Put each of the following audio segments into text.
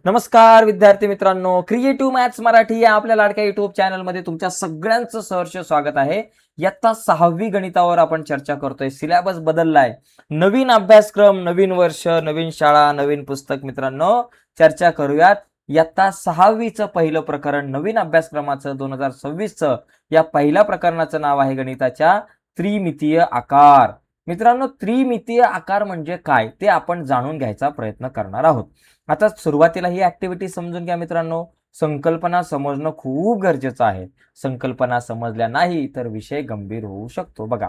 नमस्कार विद्यार्थी मित्रांनो, क्रिएटिव्ह मॅथ्स मराठी या आपल्या लाडक्या युट्यूब चॅनलमध्ये तुमच्या सगळ्यांचं सहर्ष स्वागत आहे. इयत्ता 6वी गणितावर आपण चर्चा करतोय. सिलेबस बदललाय, नवीन अभ्यासक्रम, नवीन वर्ष, नवीन शाळा, नवीन पुस्तक. मित्रांनो, चर्चा करूयात इयत्ता 6वीचं पहिलं प्रकरण, नवीन अभ्यासक्रमाचं 2026चं. या पहिल्या प्रकरणाचं नाव आहे गणिताच्या त्रिमितीय आकार. मित्रांनो, त्रिमितीय आकार म्हणजे काय ते आपण जाणून घ्यायचा प्रयत्न करणार आहोत. आता सुरुवातीला ही ऍक्टिव्हिटी समजून घ्या मित्रांनो. संकल्पना समजणं खूप गरजेचं आहे. संकल्पना समजल्या नाही तर विषय गंभीर होऊ शकतो. बघा,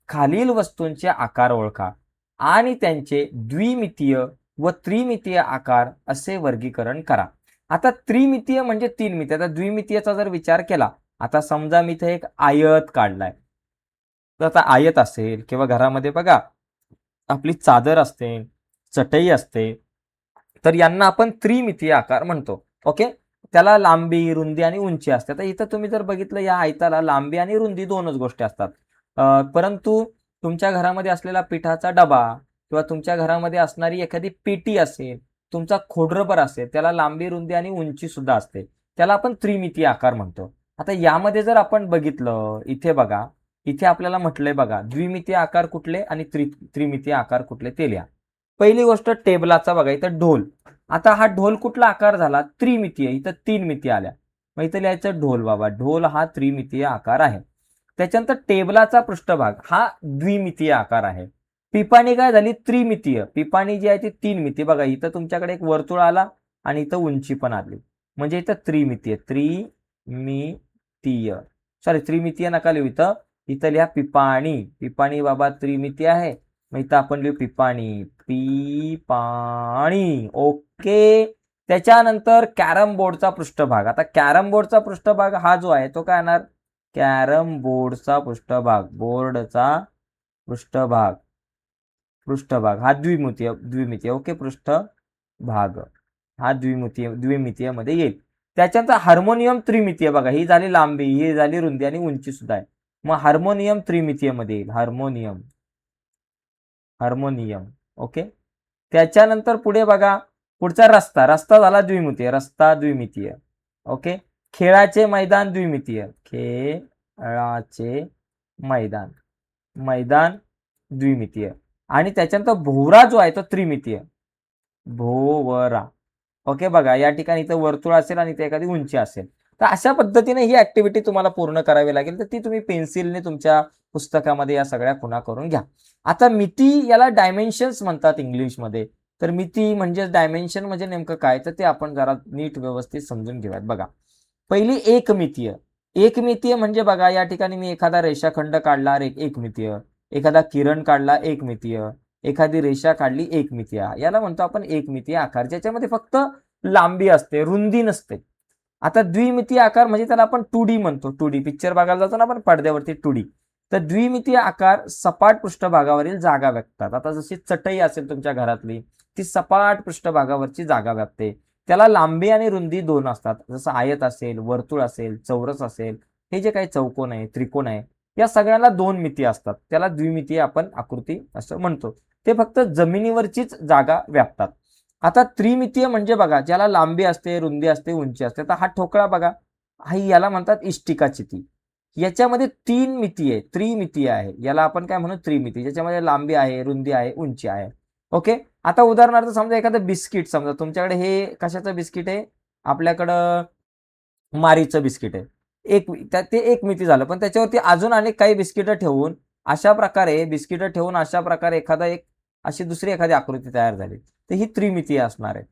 खालील वस्तूंचे आकार ओळखा आणि त्यांचे द्विमितीय व त्रिमितीय आकार असे वर्गीकरण करा. आता त्रिमितीय म्हणजे 3 मितीय. आता द्विमितीयचा जर विचार केला, आता समजा मी इथे एक आयत काढलाय. तर आता आयत असेल किंवा घरामध्ये बघा आपली चादर असते, चटई असते, तर यांना आपण त्रिमितीय आकार म्हणतो. ओके, त्याला लांबी, रुंदी आणि उंची असते. तर इथं तुम्ही जर बघितलं, या आयताला लांबी आणि रुंदी दोनच गोष्टी असतात. परंतु तुमच्या घरामध्ये असलेला पिठाचा डबा किंवा तुमच्या घरामध्ये असणारी एखादी पेटी असेल, तुमचा खोडरबर असेल, त्याला लांबी, रुंदी आणि उंची सुद्धा असते. त्याला आपण त्रिमितीय आकार म्हणतो. आता यामध्ये जर आपण बघितलं, इथे बघा, इथे आपल्याला म्हटलंय बघा, द्विमितीय आकार कुठले आणि त्रिमितीय आकार कुठले ते लिहा. पहिली गोष्ट टेबलाचा बघा, इथं ढोल. आता हा ढोल कुठला आकार झाला? त्रिमितीय. इथं 3 मिती आल्या, मग इथं लिहायचं ढोल. बाबा, ढोल हा त्रिमितीय आकार आहे. त्याच्यानंतर टेबलाचा पृष्ठभाग हा द्विमितीय आकार आहे. पिपाणी काय झाली? त्रिमितीय. पिपाणी जी आहे ती 3 मिती. बघा, इथं तुमच्याकडे एक वर्तुळ आला आणि इथं उंची पण आली, म्हणजे इथं त्रिमितीय. त्रिमितीय नका लिहू इथं. इथं लिहा पिपाणी. पिपाणी बाबा त्रिमितीय आहे, मग इथं आपण लिहू पिपाणी. पिपाणी. ओके. त्याच्यानंतर कॅरम बोर्डचा पृष्ठभाग. आता कॅरम बोर्डचा पृष्ठभाग हा जो आहे तो काय येणार? कॅरम बोर्डचा पृष्ठभाग, बोर्डचा पृष्ठभाग हा द्विमितीय. ओके, पृष्ठभाग हा द्विमितीय मध्ये येईल. त्याच्यानंतर हार्मोनियम त्रिमितीय. बघा, ही झाली लांबी, ही झाली रुंदी आणि उंची सुद्धा आहे, मग हार्मोनियम त्रिमितीय मध्ये येईल. हार्मोनियम. ओके. त्याच्यानंतर पुढे बघा, पुढचा रस्ता झाला द्विमितीय. ओके. खेळाचे मैदान द्विमितीय. खेळाचे मैदान द्विमितीय. आणि त्याच्यानंतर भोवरा जो आहे तो त्रिमितीय. भोवरा. ओके. बघा, या ठिकाणी इथं वर्तुळ असेल आणि इथे एखादी उंची असेल. तर अशा पद्धतीने ही ऍक्टिव्हिटी तुम्हाला पूर्ण करावी लागेल. तर ती तुम्ही पेन्सिलने तुमच्या पुस्तकामध्ये या सगळ्या खुणा करून घ्या. आता मिती, याला डायमेन्शन्स म्हणतात इंग्लिशमध्ये. तर मिती म्हणजे डायमेन्शन म्हणजे नेमकं काय, तर ते आपण जरा नीट व्यवस्थित समजून घेऊयात. बघा, पहिली एकमितीय म्हणजे बघा, या ठिकाणी मी एखादा रेषाखंड काढला, एकमितीय. एखादा किरण काढला, एकमितीय. एखादी रेषा काढली, एकमितीय. याला म्हणतो आपण एकमितीय आकार, ज्याच्यामध्ये फक्त लांबी असते, रुंदी नसते. आता द्विमितीय आकार म्हणजे त्याला आपण 2D म्हणतो. 2D पिक्चर बघायला जातो ना आपण पडद्यावरती, 2D. तर द्विमितीय आकार सपाट पृष्ठभागावरील जागा व्यापतात. आता जशी चटई असेल तुमच्या घरातली, ती सपाट पृष्ठभागावरची जागा व्यापते. त्याला लांबी आणि रुंदी 2 असतात. जसं आयत असेल, वर्तुळ असेल, चौरस असेल, हे जे काही चौकोन आहे, त्रिकोण आहे, या सगळ्याला 2 मिती असतात. त्याला द्विमितीय आपण आकृती असं म्हणतो. ते फक्त जमिनीवरचीच जागा व्यापतात. आता त्रिमितीय म्हणजे बघा, ज्याला लांबी असते, रुंदी असते, उंची असते. तर हा ठोकळा बघा, याला म्हणतात इष्टिका चिती. याच्यामध्ये 3 मिती आहे, त्रिमितीय आहे. याला आपण काय म्हणू? त्रिमिती, ज्याच्यामध्ये लांबी आहे, रुंदी आहे, उंची आहे. ओके. आता उदाहरणार्थ समजा एखादं बिस्किट, समजा तुमच्याकडे हे कशाचं बिस्किट आहे? आपल्याकडं मारीचं बिस्किट आहे. ते एक मिती झालं, पण त्याच्यावरती अजून अनेक काही बिस्किटं ठेवून अशा प्रकारे अशी दुसरी एखादी आकृती तयार झाली, तर ही त्रिमितीय असणार आहे.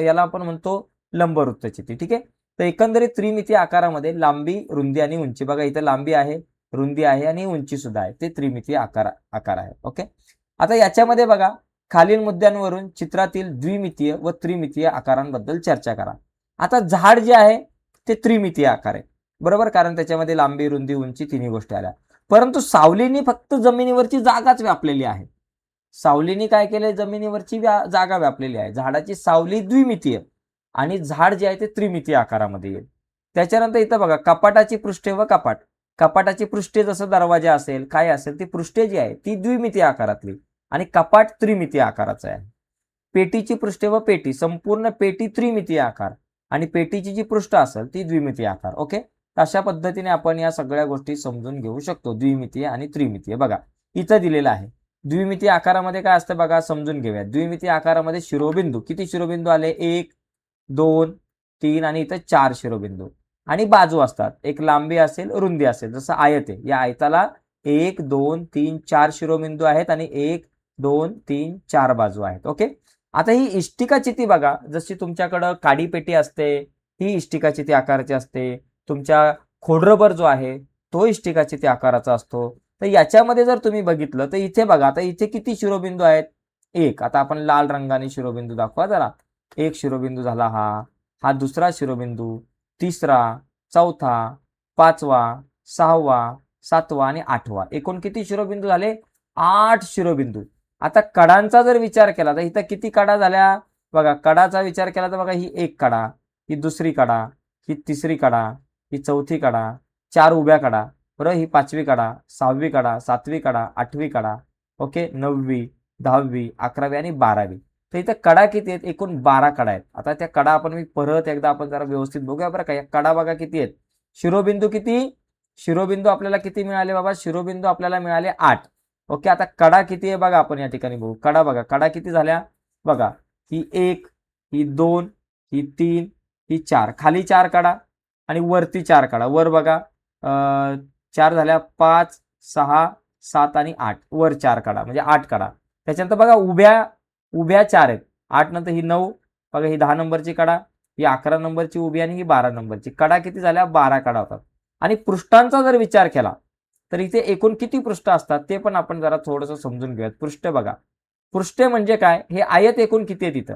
याला आपण म्हणतो लंबवृत्तचिती. ठीक आहे. तर एकंदरीत त्रिमितीय आकारामध्ये लांबी, रुंदी आणि उंची. बघा, इथं लांबी आहे, रुंदी आहे आणि उंची सुद्धा आहे. ते त्रिमितीय आकार आहे. ओके. आता याच्यामध्ये बघा, खालील मुद्द्यांवरून चित्रातील द्विमितीय व त्रिमितीय आकारांबद्दल चर्चा करा. आता झाड जे आहे ते त्रिमितीय आकार आहे, बरोबर, कारण त्याच्यामध्ये लांबी, रुंदी, उंची तिन्ही गोष्टी आल्या. परंतु सावलीने फक्त जमिनीवरची जागाच व्यापलेली आहे. सावलीने काय केलंय? जमिनीवरची जागा व्यापलेली आहे. झाडाची सावली द्विमितीय आणि झाड जे आहे ते त्रिमितीय आकारामध्ये येईल. त्याच्यानंतर इथं बघा, कपाटाची पृष्ठे व कपाटाची पृष्ठे, जसं दरवाजा असेल, काय असेल, ती पृष्ठे जी आहे ती द्विमितीय आकारातली आणि कपाट त्रिमितीय आकाराचं आहे. पेटीची पृष्ठे व पेटी, संपूर्ण पेटी त्रिमितीय आकार आणि पेटीची जी पृष्ठ असेल ती द्विमितीय आकार. ओके, अशा पद्धतीने आपण या सगळ्या गोष्टी समजून घेऊ शकतो, द्विमितीय आणि त्रिमितीय. बघा इथं दिलेलं आहे. द्विमितीय आकारामध्ये काय असतं बघा, समजून घेऊया. द्विमितीय आकारामध्ये शिरोबिंदू, किती शिरोबिंदू आले, 1 2 3 आणि इथं 4 शिरोबिंदू आणि बाजू असतात. एक लांबी असेल, रुंदी असेल. जसं आयत आहे, या आयताला 1 2 3 4 शिरोबिंदू आहेत आणि 1 2 3 4 बाजू आहेत. ओके, आता ही इष्टिका चिती बघा, जशी तुमच्याकडं काडीपेटी असते, ही इष्टिका चिती आकाराची असते. तुमच्या खोडरबर जो आहे तो इष्टिका चिती आकाराचा असतो. तर याच्यामध्ये जर तुम्ही बघितलं तर इथे बघा, आता इथे किती शिरोबिंदू आहेत, 1. आता आपण लाल रंगाने शिरोबिंदू दाखवा जरा. 1 शिरोबिंदू झाला हा दुसरा शिरोबिंदू, तिसरा, चौथा, 5वा, 6वा, 7वा आणि 8वा. एकूण किती शिरोबिंदू झाले, 8 शिरोबिंदू. आता कडांचा जर विचार केला तर इथं किती कडा झाल्या बघा. कडाचा विचार केला तर बघा, ही एक कडा, ही दुसरी कडा, ही तिसरी कडा, ही चौथी कडा, 4 उभ्या कडा, बरोबर, ही 5वी कडा, 6वी कडा, 7वी कडा, 8वी कडा, ओके, 9वी, 10वी, 11वी आणि 12वी. तर इथं कडा किती आहेत, एकूण 12 कडा आहेत. आता त्या कडा आपण मी परत एकदा आपण जरा व्यवस्थित बघूया बरं का. या कडा बघा किती आहेत, शिरोबिंदू किती, शिरोबिंदू आपल्याला किती मिळाले बाबा, शिरोबिंदू आपल्याला मिळाले 8. ओके, आता कडा किती आहे बघा, आपण या ठिकाणी बघू. कडा बघा, कडा किती झाल्या बघा, ही 1, ही 2, ही 3, ही 4, खाली 4 कडा आणि वरती 4 कडा. वर बघा 4 झाल्या, 5 6 7 आणि 8, वर 4 कडा म्हणजे 8 कडा. त्याच्यानंतर बघा उभ्या 4 आहेत. 8 नंतर ही 9 बघा, ही 10 नंबरची कडा, ही 11 नंबरची उभी आणि ही 12 नंबरची कडा. किती झाल्या, 12 कडा होतात. आणि पृष्ठांचा जर विचार केला तर इथे एकूण किती पृष्ठ असतात ते पण आपण जरा थोडंसं समजून घेऊयात. पृष्ठ बघा, पृष्ठे म्हणजे काय, हे आयत एकूण किती आहेत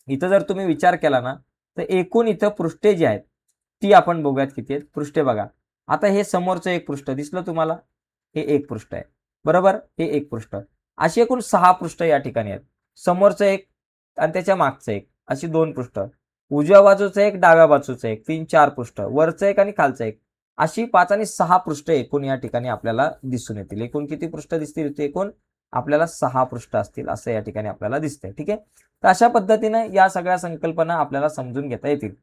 इथं जर तुम्ही विचार केला ना तर एकूण इथं पृष्ठे जी आहेत ती आपण बघूयात किती आहेत. पृष्ठे बघा, आता हे समोरचं एक पृष्ठ दिसलं तुम्हाला, हे एक पृष्ठ आहे, बरोबर, हे एक पृष्ठ. अशी एकूण 6 पृष्ठ या ठिकाणी आहेत. समोरचं एक आणि त्याच्या मागचं एक, अशी 2 पृष्ठ. उजव्या बाजूचं एक, डाव्या बाजूचं एक, 3 4 पृष्ठ. वरचं एक आणि खालचं एक, अशी 5 आणि 6 पृष्ठ एकूण या ठिकाणी आपल्याला दिसून येतील. एकूण किती पृष्ठ दिसतील इथे, एकूण आपल्याला 6 पृष्ठ असतील असं या ठिकाणी आपल्याला दिसतंय. ठीक आहे, तर अशा पद्धतीने या सगळ्या संकल्पना आपल्याला समजून घेता येतील.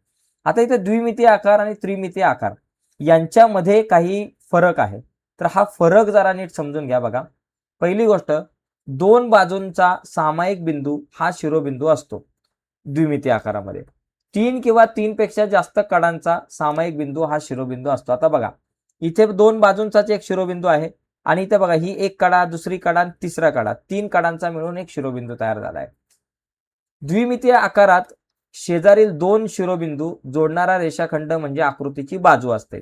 आता इथे द्विमितीय आकार आणि त्रिमितीय आकार यांच्यामध्ये काही फरक आहे, तर हा फरक जरा नीट समजून घ्या. बघा, पहिली गोष्ट, 2 बाजूंचा सामायिक बिंदू हा शिरोबिंदू असतो द्विमितीय आकारामध्ये. 3 किंवा 3 पेक्षा जास्त कडांचा सामायिक बिंदू हा शिरोबिंदू असतो. आता बघा, इथे 2 बाजूंचाच एक शिरोबिंदू आहे आणि इथे बघा, ही एक कडा, दुसरी कडा आणि तिसरा कडा, 3 कडांचा मिळून एक शिरोबिंदू तयार झाला आहे. द्विमितीय आकारात शेजारील 2 शिरोबिंदू जोडणारा रेषाखंड म्हणजे आकृतीची बाजू असते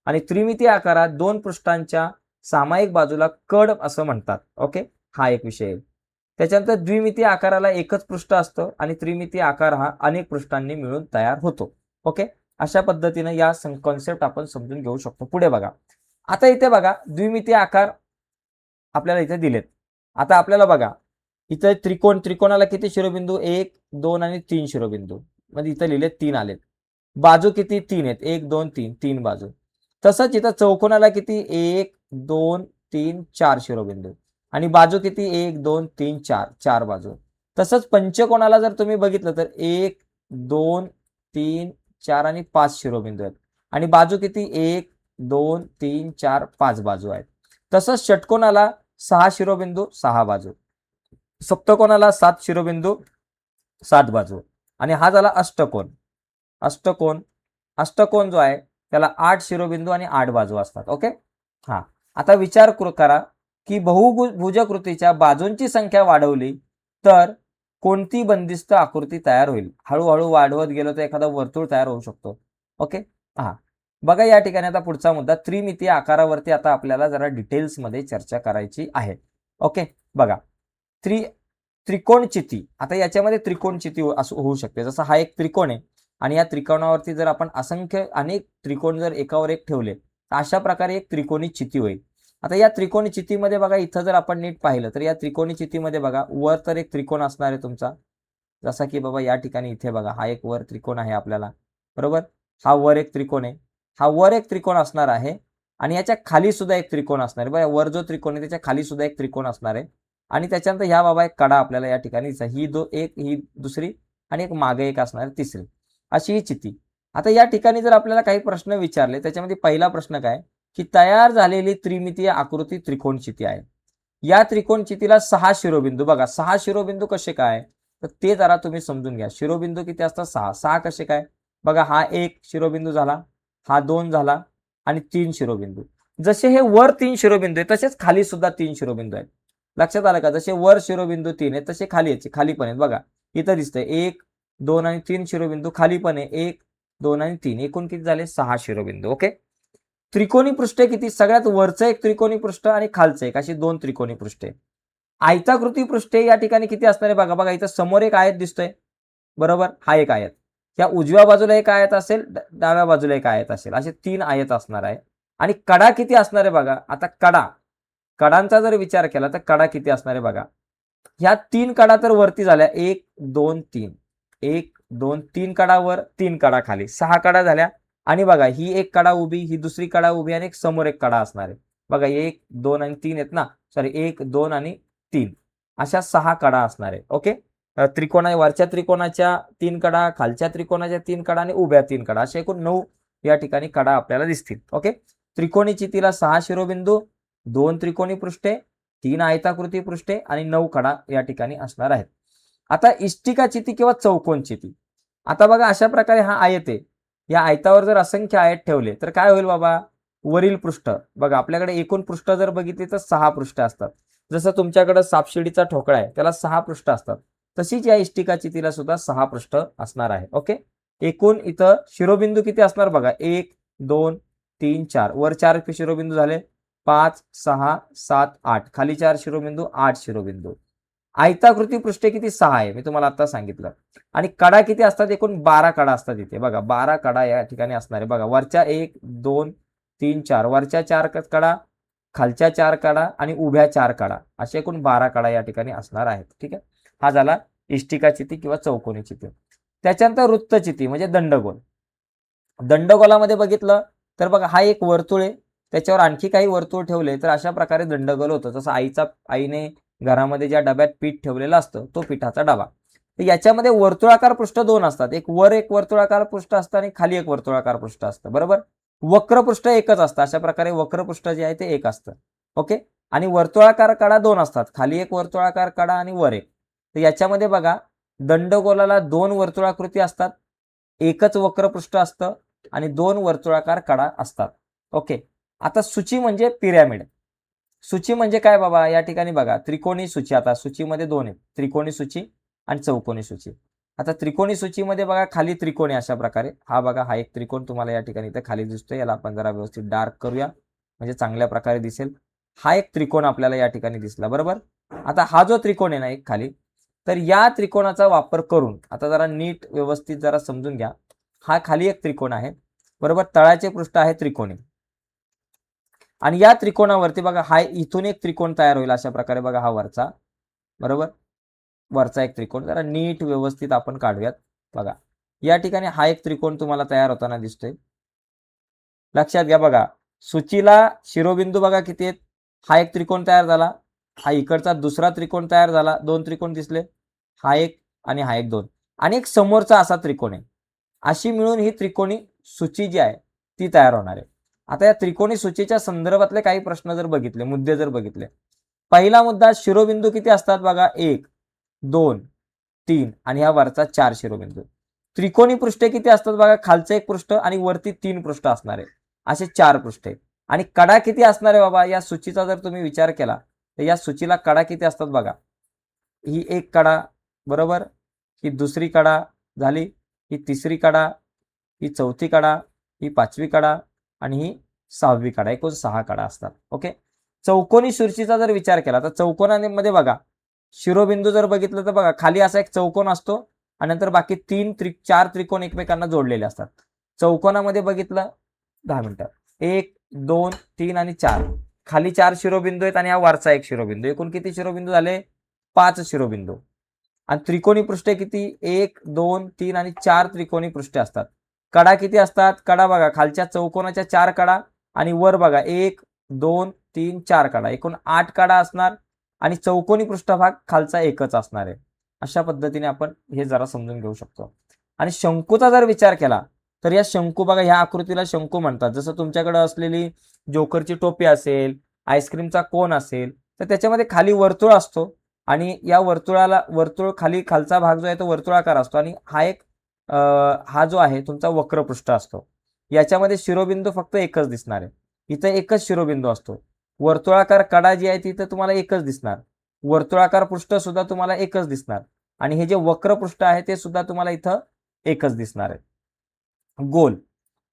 आणि त्रिमितीय आकारात 2 पृष्ठांच्या सामायिक बाजूला कड असं म्हणतात. ओके, हा एक विषय आहे. त्याच्यानंतर द्विमितीय आकाराला एकच पृष्ठ असतं आणि त्रिमितीय आकार हा अनेक पृष्ठांनी मिळून तयार होतो. ओके, अशा पद्धतीने या कॉन्सेप्ट आपण समजून घेऊ शकतो. पुढे बघा, आता इथे बघा, द्विमितीय आकार आपल्याला इथे दिलेत. आता आपल्याला बघा, इथं त्रिकोणाला किती शिरोबिंदू, 1 2 आणि 3 शिरोबिंदू, म्हणजे इथं लिहिले 3 आलेत. बाजू किती, 3 आहेत, 1 2 3, 3 बाजू. तसंच इथं चौकोनाला किती, 1 2 3 4 शिरोबिंदू आणि बाजू किती, 1 2 3 4, 4 बाजू. तसंच पंचकोनाला जर तुम्ही बघितलं तर 1 2 3 4 आणि 5 शिरोबिंदू आहेत आणि बाजू किती, 1 2 3 4 5 बाजू आहेत. तसंच षटकोनाला 6 शिरोबिंदू, 6 बाजू. सप्तकोनाला 7 शिरोबिंदू, 7 बाजू. आणि हा झाला अष्टकोन. अष्टकोन जो आहे त्याला 8 शिरोबिंदू आणि 8 बाजू असतात. ओके, हा. आता विचार करा की बहुभुजाकृतीच्या बाजूंची संख्या वाढवली तर कोणती बंदिस्त आकृती तयार होईल. हळूहळू वाढवत गेलो तर एखादा वर्तुळ तयार होऊ शकतो. ओके, हा. बघा, या ठिकाणी आता पुढचा मुद्दा, त्रिमितीय आकारावरती आता आपल्याला जरा डिटेल्समध्ये चर्चा करायची आहे. ओके, बघा, त्रिकोणचिती. आता याच्यामध्ये त्रिकोणचिती होऊ शकते. जसं हा एक त्रिकोण आहे आणि या त्रिकोणावरती जर आपण अनेक त्रिकोण जर एकावर एक ठेवले तर अशा प्रकारे एक त्रिकोणी चिती होईल. आता या त्रिकोणी चितीमध्ये बघा, इथं जर आपण नीट पाहिलं तर या त्रिकोणी चितीमध्ये बघा, वर तर एक त्रिकोण असणार आहे तुमचा, जसा की बाबा या ठिकाणी इथे बघा, हा एक वर त्रिकोण आहे आपल्याला, बरोबर. हा वर एक त्रिकोण आहे, हा वर एक त्रिकोण असणार आहे आणि याच्या खाली सुद्धा एक त्रिकोण असणार आहे. बघा, वर जो त्रिकोण आहे त्याच्या खाली सुद्धा एक त्रिकोण असणार आहे आणि त्याच्यानंतर ह्या बाबा एक कडा आपल्याला या ठिकाणी ही दुसरी आणि एक मागे एक असणार तिसरी, अशी ही चिती. आता या ठिकाणी जर आपल्याला काही प्रश्न विचारले, त्याच्यामध्ये पहिला प्रश्न काय की तयार झालेली त्रिमितीय आकृती त्रिकोण चिती आहे. या त्रिकोण चितीला 6 शिरोबिंदू, बघा 6 शिरोबिंदू कसे काय, तर ते जरा तुम्ही समजून घ्या. शिरोबिंदू किती असतात? 6. 6 कसे काय, बघा हा 1 शिरोबिंदू झाला, हा 2 झाला आणि 3 शिरोबिंदू. जसे हे वर 3 शिरोबिंदू आहेत तसेच खाली सुद्धा 3 शिरोबिंदू आहेत. लक्षात आलं का? जसे वर शिरोबिंदू 3 आहेत तसे खाली पण आहेत. बघा इथं दिसतंय 1, 2 आणि 3 शिरोबिंदू, खाली पण आहे 1, 2 आणि 3, एकूण किती झाले? 6 शिरोबिंदू. ओके. त्रिकोणी पृष्ठे किती? सगळ्यात वरचं एक त्रिकोणी पृष्ठ आणि खालचं एक, अशी 2 त्रिकोणी पृष्ठे. आयताकृती पृष्ठे या ठिकाणी किती असणार आहे? बघा बघा इथं समोर एक आयत दिसतोय, बरोबर, हा एक आयत. त्या उजव्या बाजूला एक आयत असेल, डाव्या बाजूला एक आयत असेल, असे 3 आयत असणार आहे. आणि कडा किती असणार आहे बघा. आता कडांचा जर विचार केला तर कडा किती असणार आहे बघा. ह्या 3 कडा तर वरती झाल्या, 1 2 3, 1 2 3 कडा वर, 3 कडा खाली, 6 कडा झाल्या. आणि बघा ही एक कडा उभी, ही दुसरी कडा उभी आणि एक समोर एक कडा असणार आहे. बघा 1 2 आणि 3 आहेत ना, सॉरी 1 2 आणि 3, अशा 6 कडा असणार आहे. ओके. वरच्या त्रिकोणाच्या 3 कडा, खालच्या त्रिकोणाच्या 3 कडा आणि उभ्या 3 कडा, असे एकूण 9 या ठिकाणी कडा आपल्याला दिसतील. ओके. त्रिकोणी चितीला 6 शिरोबिंदू, 2 त्रिकोणी पृष्ठे, 3 आयताकृती पृष्ठे आणि 9 कडा या ठिकाणी असणार आहेत. आता इष्टिका चिती किंवा चौकोन चिती. आता बघा अशा प्रकारे हा आयत आहे. या आयतावर जर असंख्य आयत ठेवले तर काय होईल बाबा? वरील पृष्ठ बघा, आपल्याकडे एकूण पृष्ठ जर बघितली तर 6 पृष्ठ असतात. जसं तुमच्याकडे सापशिडीचा ठोकळा आहे त्याला 6 पृष्ठ असतात, तशीच या इष्टिका चितीला सुद्धा 6 पृष्ठ असणार आहे. ओके. एकूण इथं शिरोबिंदू किती असणार बघा, 1 2 3 4, वर 4 शिरोबिंदू झाले, 5 6 7 8, खाली 4 शिरोबिंदू, 8 शिरोबिंदू. आयताकृती पृष्ठे किती? 6 आहे, मी तुम्हाला आता सांगितलं. आणि कडा किती असतात? एकूण 12 कडा असतात इथे. बघा 12 कडा या ठिकाणी असणार आहे. बघा वरच्या 1 2 3 4, वरच्या 4 कडा, खालच्या 4 कडा आणि उभ्या 4 कडा, असे एकूण 12 कडा या ठिकाणी असणार आहेत. ठीक आहे. हा झाला इष्टिका चिती किंवा चौकोनी चिती. त्याच्यानंतर वृत्तचिती म्हणजे दंडगोल. दंडगोलामध्ये बघितलं तर बघा हा एक वर्तुळ आहे, त्याच्यावर आणखी काही वर्तुळ ठेवले तर अशा प्रकारे दंडगोल होतं. जसं आईने घरामध्ये ज्या डब्यात पीठ ठेवलेलं असतं तो पिठाचा डबा. तर याच्यामध्ये वर्तुळाकार पृष्ठ 2 असतात, एक वर्तुळाकार पृष्ठ असतं आणि खाली एक वर्तुळाकार पृष्ठ असतं, बरोबर. वक्रपृष्ठ एकच असतं, अशा प्रकारे वक्रपृष्ठ जे आहे ते एक असतं. ओके. आणि वर्तुळाकार कडा 2 असतात, खाली एक वर्तुळाकार कडा आणि वर एक. तर याच्यामध्ये बघा दंडगोलाला 2 वर्तुळाकृती असतात, एकच वक्रपृष्ठ असतं आणि 2 वर्तुळाकार कडा असतात. ओके. आता सूची म्हणजे पिरॅमिड. सूची म्हणजे काय बाबा? या ठिकाणी बघा त्रिकोणी सूची, आता सूचीमध्ये 2 आहेत, त्रिकोणी सूची आणि चौकोनी सूची. आता त्रिकोणी सूचीमध्ये बघा खाली त्रिकोणी अशा प्रकारे, हा बघा हा एक त्रिकोण तुम्हाला या ठिकाणी इथे खाली दिसतोय, याला आपण जरा व्यवस्थित डार्क करूया म्हणजे चांगल्या प्रकारे दिसेल. हा एक त्रिकोण आपल्याला या ठिकाणी दिसला, बरोबर. आता हा जो त्रिकोण आहे ना एक खाली, तर या त्रिकोणाचा वापर करून आता जरा नीट व्यवस्थित जरा समजून घ्या. हा खाली एक त्रिकोण आहे, बरोबर, तळाचे पृष्ठ आहे त्रिकोणी आणि या त्रिकोणावरती बघा हा इथून एक त्रिकोण तयार होईल अशा प्रकारे. बघा हा वरचा, बरोबर, वरचा एक त्रिकोण जरा नीट व्यवस्थित आपण काढूयात. बघा या ठिकाणी हा एक त्रिकोण तुम्हाला तयार होताना दिसतोय. लक्षात घ्या बघा, सूचीला शिरोबिंदू बघा किती आहेत, हा एक त्रिकोण तयार झाला, हा इकडचा दुसरा त्रिकोण तयार झाला, 2 त्रिकोण दिसले, हा एक आणि हा एक 2 आणि एक समोरचा असा त्रिकोण आहे. अशी मिळून ही त्रिकोणी सूची जी आहे ती तयार होणार आहे. आता या त्रिकोणी सूचीच्या संदर्भातले काही प्रश्न जर बघितले, मुद्दे जर बघितले, पहिला मुद्दा शिरोबिंदू किती असतात बघा, 1 2 3 आणि ह्या वरचा 4 शिरोबिंदू. त्रिकोणी पृष्ठे किती असतात बघा, खालचं एक पृष्ठ आणि वरती 3 पृष्ठ असणार आहे, असे 4 पृष्ठे. आणि कडा किती असणार आहे बाबा? या सूचीचा जर तुम्ही विचार केला तर या सूचीला कडा किती असतात बघा, ही एक कडा, बरोबर, ही दुसरी कडा झाली, ही तिसरी कडा, ही चौथी कडा, ही 5वी कडा आणि ही 6वी कडा, एकूण 6 कडा असतात. ओके. चौकोनी सूचीचा जर विचार केला तर चौकोनामध्ये बघा शिरोबिंदू जर बघितलं तर बघा खाली असा एक चौकोन असतो आणि नंतर बाकी 4 त्रिकोण एकमेकांना जोडलेले असतात. चौकोनामध्ये बघितलं, 10 मिनिटं, 1 2 3 आणि 4, खाली 4 शिरोबिंदू आहेत आणि हा वरचा एक शिरोबिंदू, एकूण किती शिरोबिंदू झाले? 5 शिरोबिंदू. आणि त्रिकोणी पृष्ठे किती? 1 2 3 आणि 4 त्रिकोणी पृष्ठे असतात. कडा किती असतात? कडा बघा खालच्या चौकोनाच्या 4 कडा आणि वर बघा 1 2 3 4 कडा, एकूण 8 कडा असणार आणि चौकोनी पृष्ठभाग खालचा एकच असणार आहे. अशा पद्धतीने आपण हे जरा समजून घेऊ शकतो. आणि शंकूचा जर विचार केला तर या शंकू बघा, ह्या आकृतीला शंकू म्हणतात. जसं तुमच्याकडे असलेली जोकरची टोपी असेल, आईस्क्रीमचा कोन असेल, तर त्याच्यामध्ये खाली वर्तुळ असतो आणि या वर्तुळ खाली खालचा भाग जो आहे तो वर्तुळाकार असतो आणि हा जो आहे तुमचा वक्रपृष्ठ असतो. याच्यामध्ये शिरोबिंदू फक्त एकच दिसणार आहे. इथं एकच शिरोबिंदू असतो. वर्तुळाकार कडा जी आहे ती तर तुम्हाला एकच दिसणार. वर्तुळाकार पृष्ठ सुद्धा तुम्हाला एकच दिसणार आणि हे जे वक्रपृष्ठ आहे ते सुद्धा तुम्हाला इथं एकच दिसणार आहे.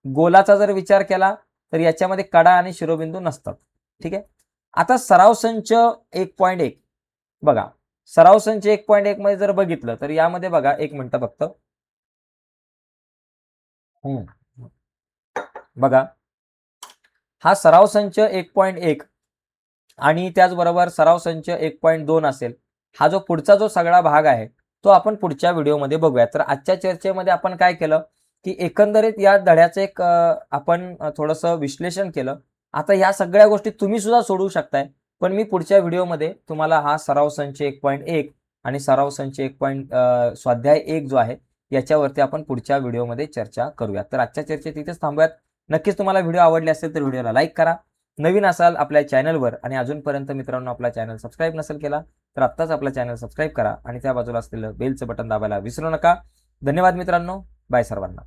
गोलाचा जर विचार केला तर याच्यामध्ये कडा आणि शिरोबिंदू नसतात. ठीक आहे. आता सराव संच 1.1 बघा, सराव संच 1.1 मध्ये जर बघितलं तर यामध्ये बघा, एक मिनिट फक्त बघा, हा सराव संच 1.1 आणि त्याचबरोबर सराव संच 1.2 असेल. हा जो पुढचा जो सगळा भाग आहे तो आपण पुढच्या व्हिडिओमध्ये बघूया. तर आजच्या चर्चेमध्ये आपण काय केलं की एकंदरीत या धड्याचं एक आपण थोडंसं विश्लेषण केलं. आता ह्या सगळ्या गोष्टी तुम्ही सुद्धा सोडवू शकताय, पण मी पुढच्या व्हिडिओमध्ये तुम्हाला हा सराव संच 1.1 आणि सराव संच स्वाध्याय 1 जो आहे याच्यावरती आपण पुढच्या व्हिडिओमध्ये चर्चा करूया. तर आजच्या चर्चेत इथेच थांबूयात. नक्कीच तुम्हाला व्हिडिओ आवडले असेल तर व्हिडिओला लाईक करा. नवीन असाल आपल्या चॅनलवर आणि अजूनपर्यंत मित्रांनो आपला चॅनल सबस्क्राईब नसेल केला तर आत्ताच आपला चॅनल सबस्क्राईब करा आणि त्या बाजूला असलेलं बेलचं बटन दाबायला विसरू नका. धन्यवाद मित्रांनो. बाय सर्वांना.